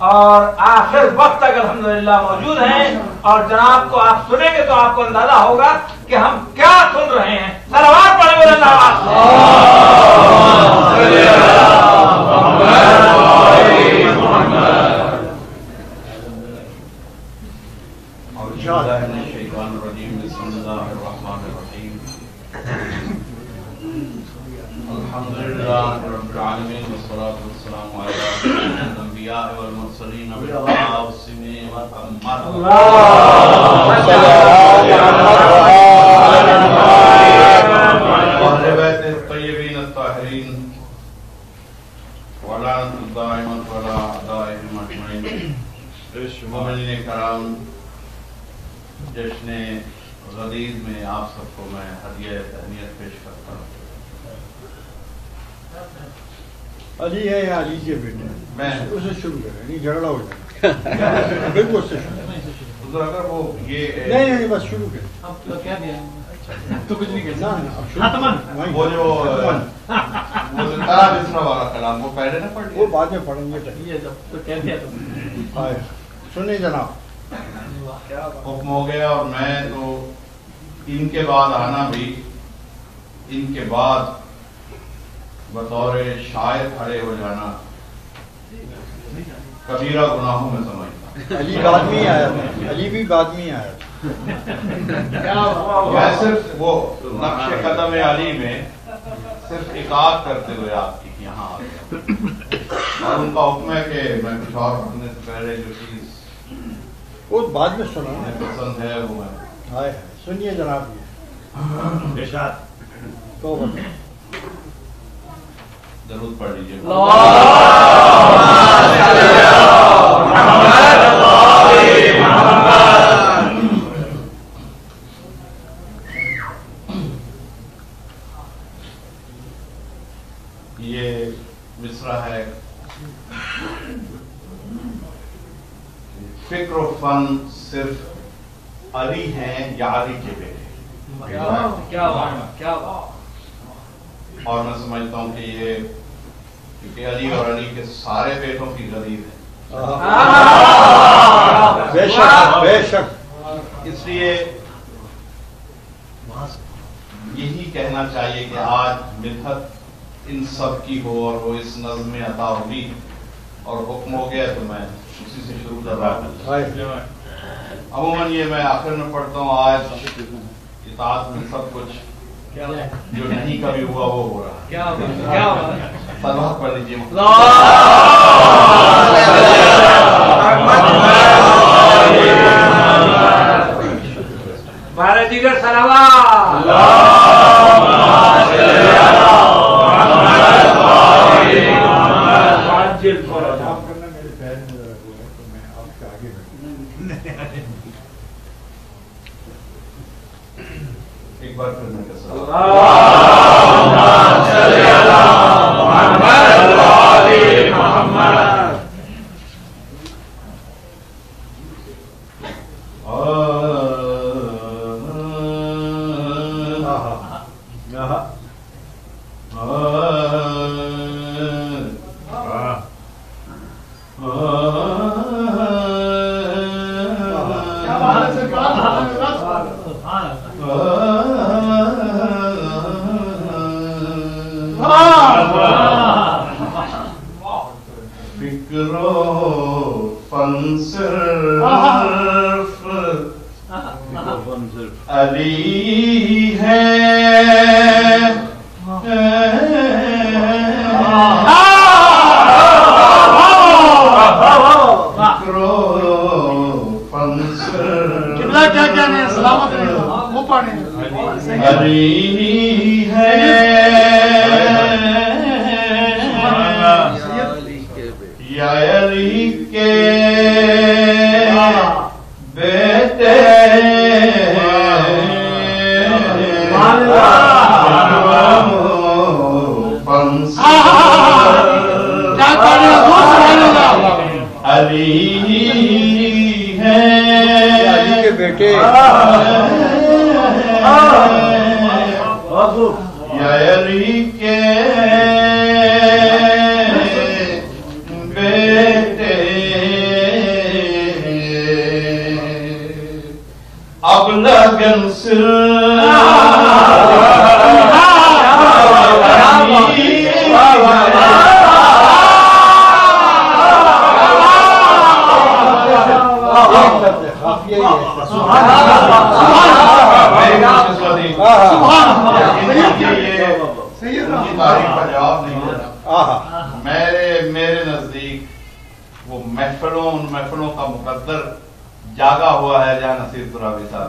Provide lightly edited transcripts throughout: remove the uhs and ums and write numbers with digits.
और आखिर वक्त तक अल्हम्दुलिल्लाह मौजूद हैं। और जनाब को आप सुनेंगे तो आपको अंदाजा होगा कि हम क्या सुन रहे हैं। सलावत पढ़े बोले जश्न गदीर में आप सबको मैं हदिया तहनीयत पेश करता हूँ। अली है या अली के बेटे? मैं उसे शुरू करें, नहीं झगड़ा हो जाए। बिल्कुल उससे शुरू। तो अगर वो ये नहीं बस शुरू करें। अब तो क्या दिया तो कुछ नहीं कहना। वो जो जिंदा बिस्रा वाला कलाम वो पहले ना पढ़ वो बाद में पढ़ेंगे। तो क्या दिया सुनिए जनाब, हुक्म हो गया। और मैं तो इनके बाद आना भी, इनके बाद बतौर शायर खड़े हो जाना कबीरा गुनाहों में समझता। अली बाद में आया था, अली भी बाद में आया था। मैं सिर्फ वो नक्शे कदम अली में सिर्फ इकात करते हुए आपकी यहाँ आ गया। और उनका हुक्म है कि मैं कुछ और पढ़ने से पहले जो चीज वो बाद में सुना पसंद है वो मैं हाय सुनिए जनाब। ये तो जरूर पढ़ लीजिए। ये मिसरा है, फिक्र फन सिर्फ अली हैं या अली के बेटे। क्या बात। और मैं समझता हूँ कि ये क्योंकि अली और अली के सारे बेटों की गरीब है, बेशक बेशक। इसलिए यही कहना चाहिए कि आज मिलत इन सब की हो और वो इस नज़्म में अता होगी और हुक्म हो गया तो मैं उसी से शुरू कर रहा हूँ। अमूमन ये मैं आखिर में पढ़ता हूँ। आज इताअत में सब कुछ जो नहीं कभी हुआ वो हो रहा है। क्या सलावत पढ़ लीजिए। भारत जिगर सलावत। एक बार फिर मैं कैसा अली है क्या कहने सलामत वो पढ़े अली है या अली के बेटे अली है अली के बेटे या अली के बेटे लगन सिर तारीफ का जवाब नहीं देना। मेरे नजदीक वो महफिलों उन महफिलों का मुकद्दर जागा हुआ है जहाँ नसीर तुरावी साहब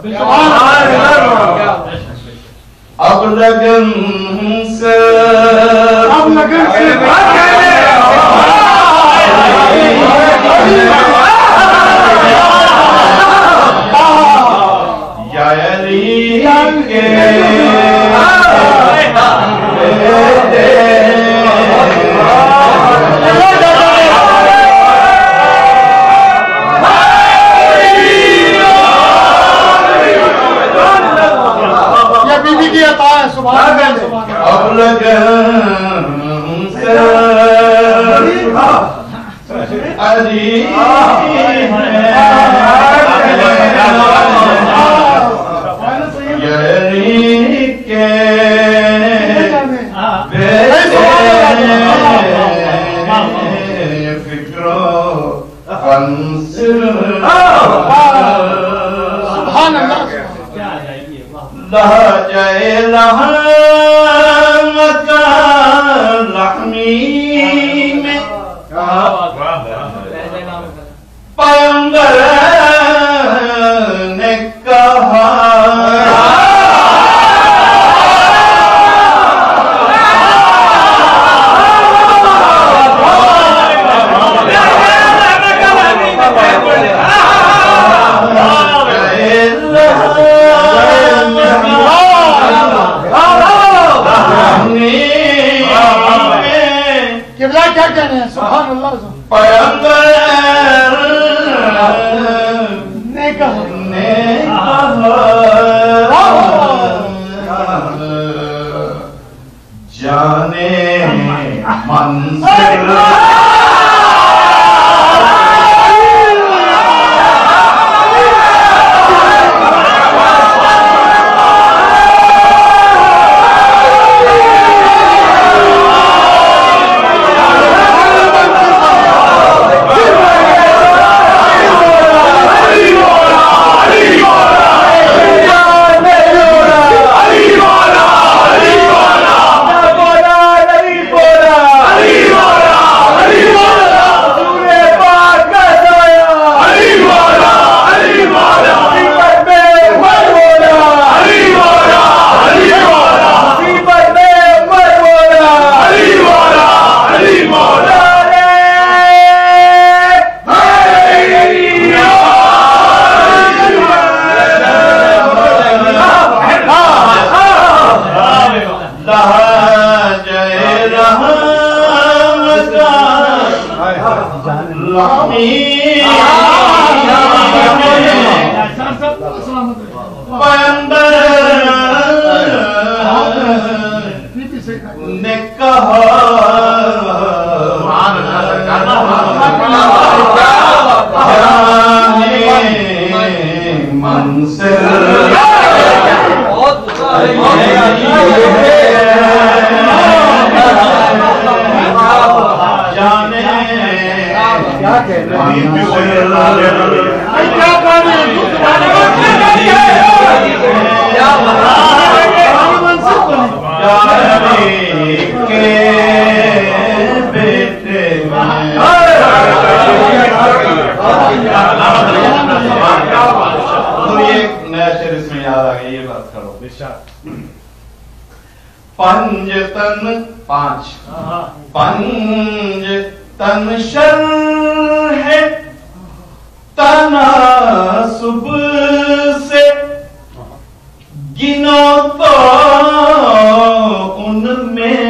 अब लगन से अब लगन से अली के फिक्रो लहजे लहमी में पैगंबर ने कहा क्या कहने हैं? सुभान अल्लाह। पैगंबर ने कहा जाने मंजिल ने कहा मंसिल जाने क्या के बेटे तो ये नया शेर इसमें याद आ गया, ये बात करो। पंज तन पांच पंज तन शर है तनासुब से गिनो तो उनमें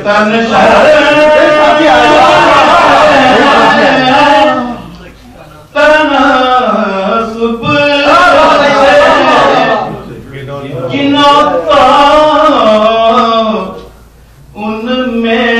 तन शर तनासुब गिनो तो उनमें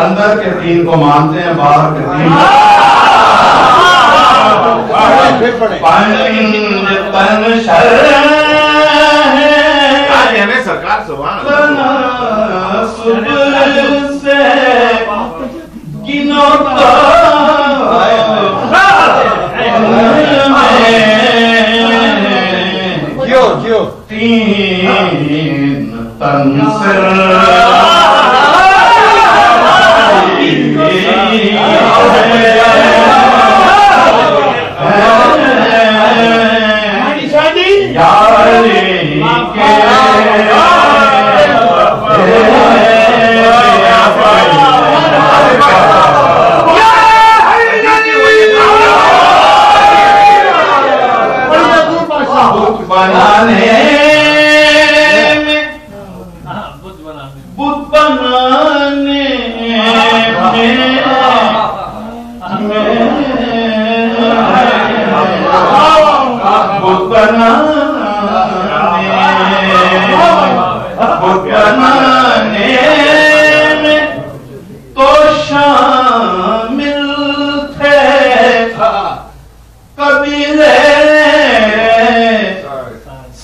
अंदर के दीन को मानते हैं, बाहर के दीन सरकार सुभान से गिनो क्यों तीन तन से बुत बनाने में तो शामिल थे कबीले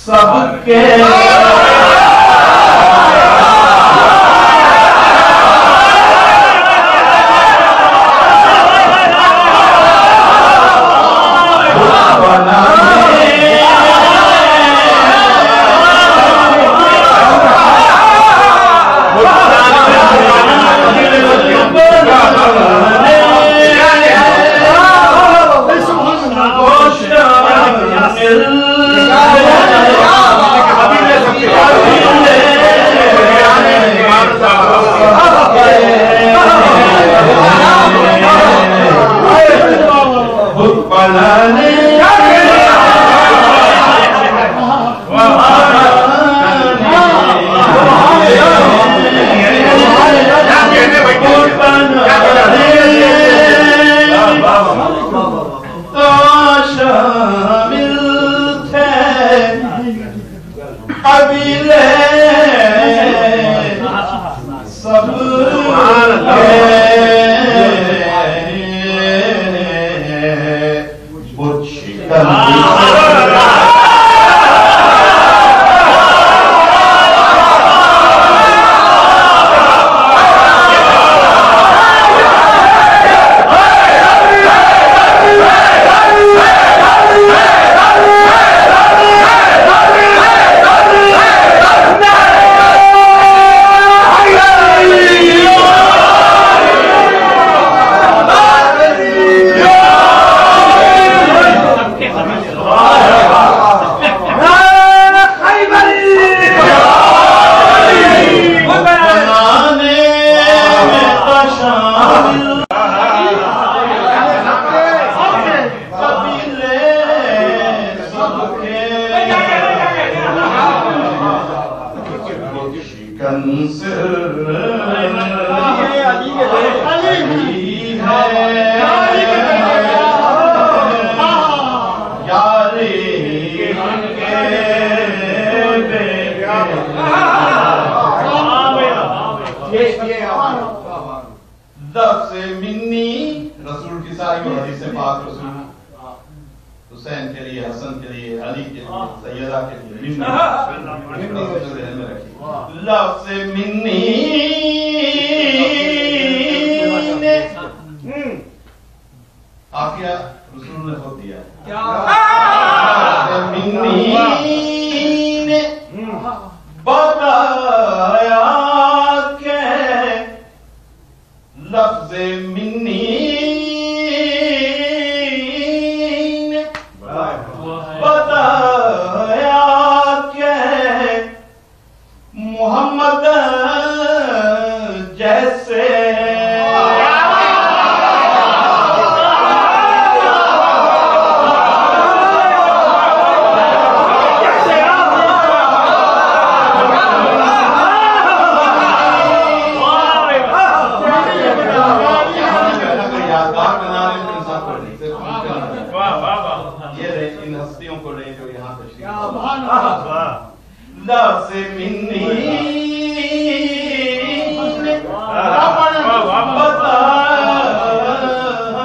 सबके रसूल की सारी हदीसें पाक रसूल हुसैन के लिए, हसन के लिए, अली के लिए, सैयदा के लिए लफ्ज़ मिन्नी आखिया रसूल ने खुद दिया मिन्नी ने बताया के लफ्ज़ मिन्नी लासे मिन्नी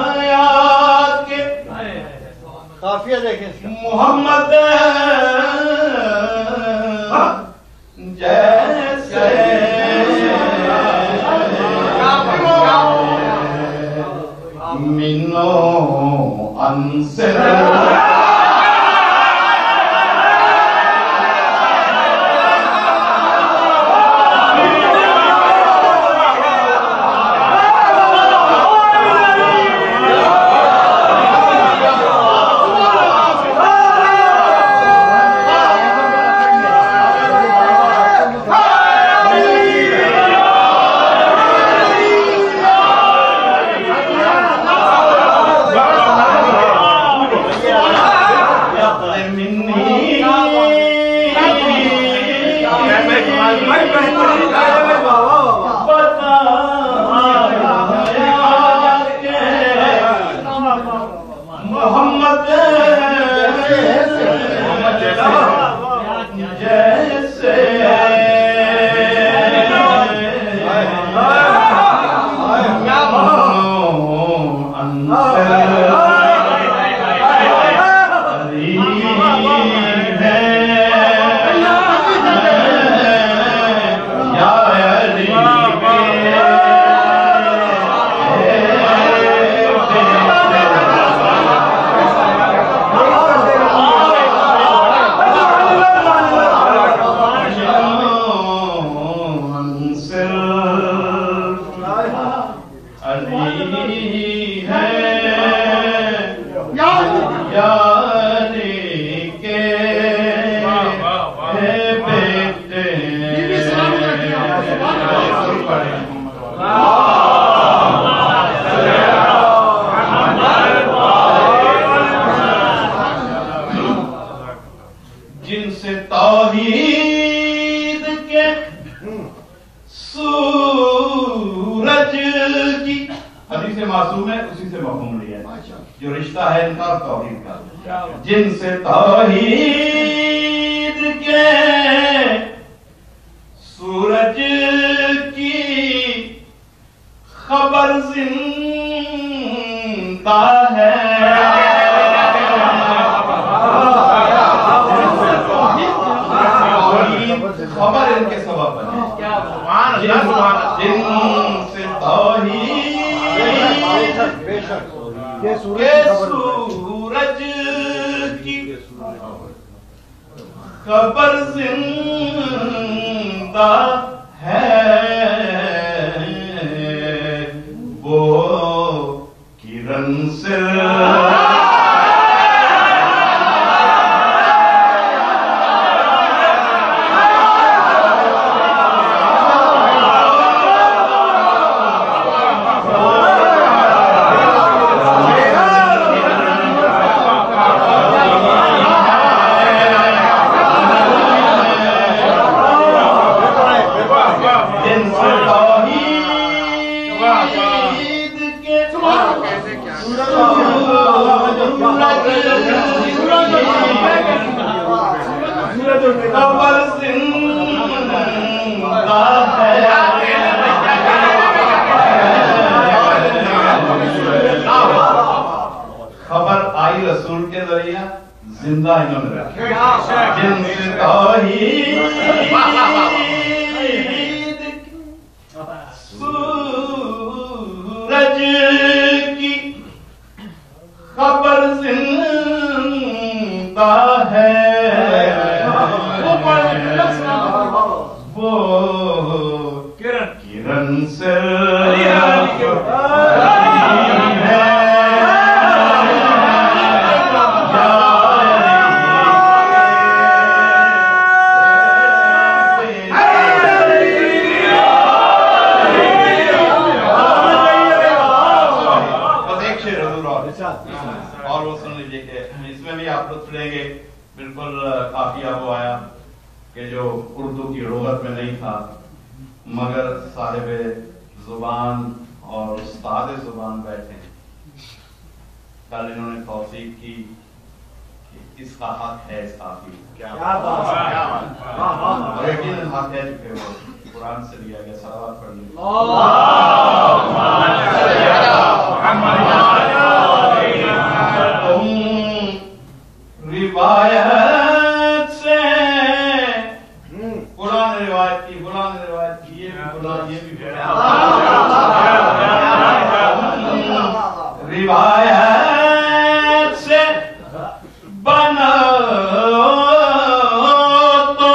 बताया के काफिया देखें मोहम्मद जैसे मिनो अंसर जिनसे तौहीद के सूरज की हदीस मासूम है, उसी से मफ़हूम लिया है जो रिश्ता है इनका और तौहीद का। जिनसे तौहीद के सूरज की खबर जिंदा है, खबर इनके सबब बने। जिनसे तौहीद के सूरज की खबर जिंदा है, वो किरण से खबर आई रसूल के जरिए जिंदा इन्होंने रखा। जिनसे तौहीद सूरज की खबर जिंदा है, वो किरण से और वो सुन लीजिए कि इसमें भी आप लोग सुनेंगे बिल्कुल काफिया वो आया कि जो उर्दू की लुगत में नहीं था, मगर साहिब जुबान और उस्ताद जुबान बैठे। कल इन्होंने तौसीक की कि इसका हक है इस काफी। क्या बात। लेकिन हक है चुके वो कुरान से लिया गया। सलावत पढ़ लीजिए। रिवायत से कुरान ने रिवायत की, कुरान ने रिवायत की, ये भी कुरान, ये भी रिवायत से बना तो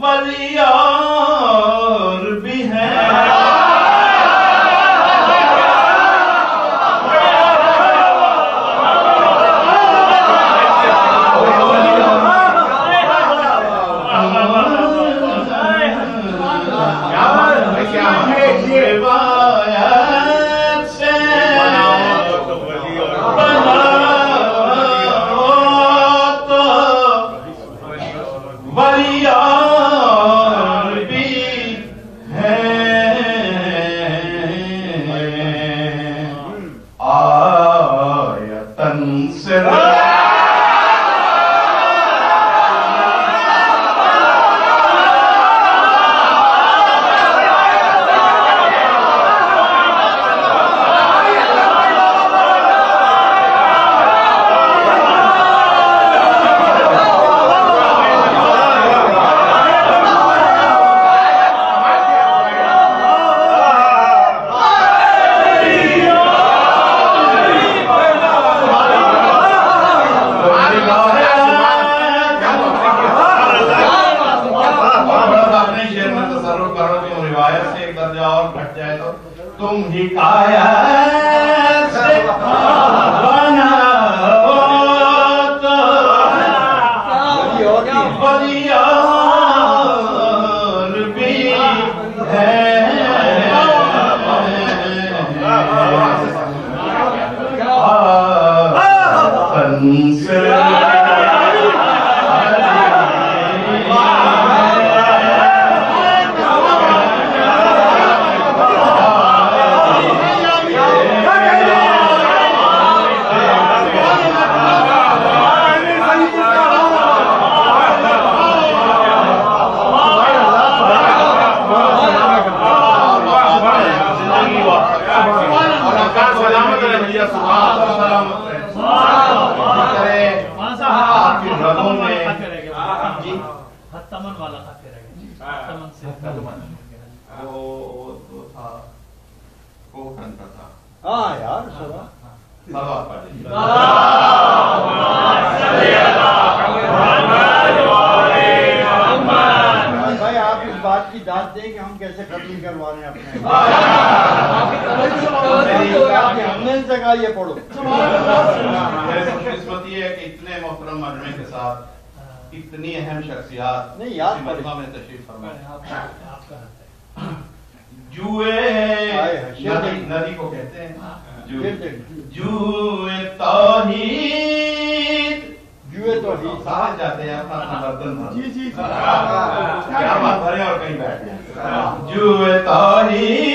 वलियार भी है। तुम हिकायत से बना तो वलियार भी है। तमन वाला खाते रह गए। तमन से वो तो था को घंटा था। हाँ यार सवा भाई आप इस बात की दाद दें कि हम कैसे खत्म करवा रहे हैं अपने हमने इनसे कहा ये पढ़ो। किस्मत ये है कि इतने मोहतरम मजमे के साथ इतनी अहम शख्सियात नहीं याद मजमा में तशरीफ फरमा। जुए नदी को कहते हैं जुए तौहीद साथ जाते हैं अपना अपना बर्तन जी क्या बात भरे और कहीं बैठ गए जुए तौहीद